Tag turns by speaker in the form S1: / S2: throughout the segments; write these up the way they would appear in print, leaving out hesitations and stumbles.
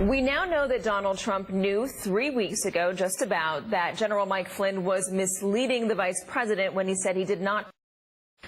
S1: We now know that Donald Trump knew 3 weeks ago, just about, that General Mike Flynn was misleading the vice president when he said he did not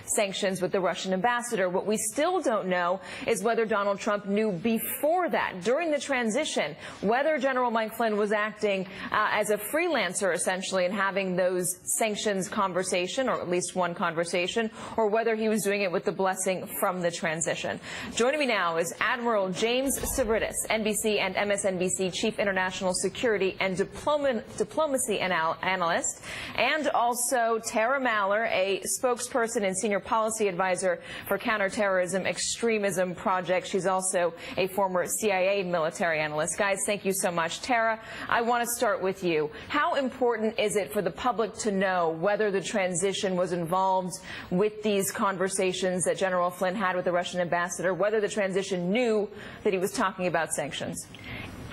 S1: sanctions with the Russian ambassador. What we still don't know is whether Donald Trump knew before that, during the transition, whether General Mike Flynn was acting as a freelancer, essentially, and having those sanctions conversation, or at least one conversation, or whether he was doing it with the blessing from the transition. Joining me now is Admiral James Stavridis, NBC and MSNBC Chief International Security and Diplomacy Analyst, and also Tara Maller, a spokesperson and Senior Policy Advisor for Counterterrorism Extremism Project. She's also a former CIA military analyst. Guys, thank you so much. Tara, I want to start with you. How important is it for the public to know whether the transition was involved with these conversations that General Flynn had with the Russian ambassador, whether the transition knew that he was talking about sanctions?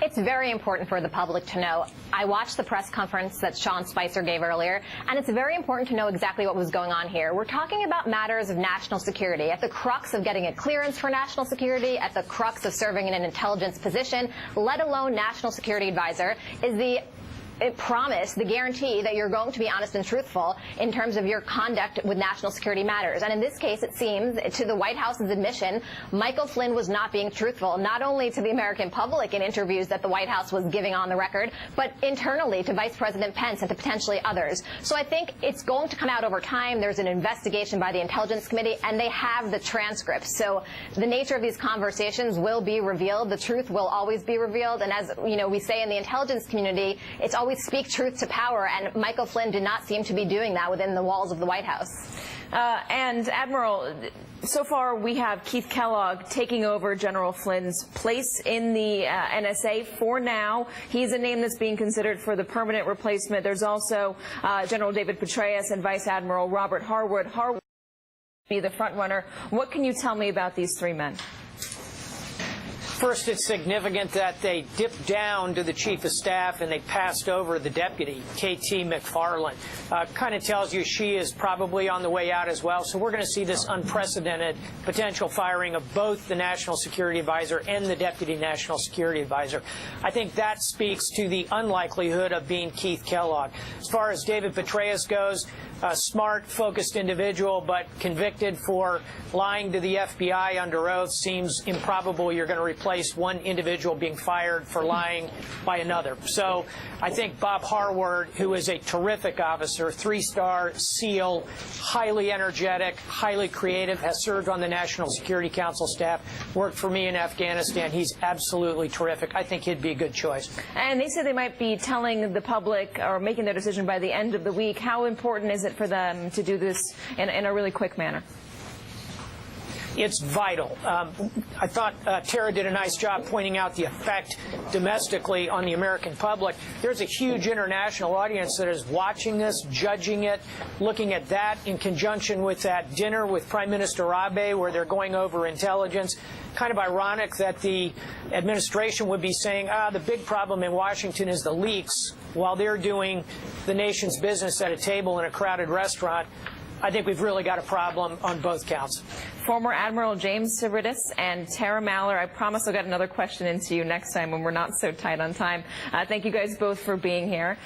S2: It's very important for the public to know. I watched the press conference that Sean Spicer gave earlier, and it's very important to know exactly what was going on here. We're talking about matters of national security. At the crux of getting a clearance for national security, at the crux of serving in an intelligence position, let alone national security advisor, is the promise, the guarantee that you're going to be honest and truthful in terms of your conduct with national security matters. And in this case, it seems, to the White House's admission, Michael Flynn was not being truthful, not only to the American public in interviews that the White House was giving on the record, but internally to Vice President Pence and to potentially others. So I think it's going to come out over time. There's an investigation by the Intelligence Committee, and they have the transcripts. So the nature of these conversations will be revealed. The truth will always be revealed. And as we say in the intelligence community, it's always speak truth to power, and Michael Flynn did not seem to be doing that within the walls of the White House.
S1: And Admiral, so far we have Keith Kellogg taking over General Flynn's place in the NSA for now. He's a name that's being considered for the permanent replacement. There's also General David Petraeus and Vice Admiral Robert Harwood. Harwood will be the front runner. What can you tell me about these three men?
S3: First, it's significant that they dipped down to the chief of staff and they passed over the deputy, KT McFarland. Kind of tells you she is probably on the way out as well. So we're going to see this unprecedented potential firing of both the National Security Advisor and the Deputy National Security Advisor. I think that speaks to the unlikelihood of being Keith Kellogg. As far as David Petraeus goes, a smart, focused individual, but convicted for lying to the FBI under oath. Seems improbable you're going to replace one individual being fired for lying by another. So I think Bob Harwood, who is a terrific officer, 3-star SEAL, highly energetic, highly creative, has served on the National Security Council staff, worked for me in Afghanistan. He's absolutely terrific. I think he'd be a good choice.
S1: And they say they might be telling the public or making their decision by the end of the week. How important is it for them to do this in a really quick manner?
S3: It's vital. I thought Tara did a nice job pointing out the effect domestically on the American public. There's a huge international audience that is watching this, judging it, looking at that in conjunction with that dinner with Prime Minister Abe where they're going over intelligence. Kind of ironic that the administration would be saying, the big problem in Washington is the leaks while they're doing the nation's business at a table in a crowded restaurant. I think we've really got a problem on both counts.
S1: Former Admiral James Stavridis and Tara Maller, I promise I'll get another question into you next time when we're not so tight on time. Thank you guys both for being here.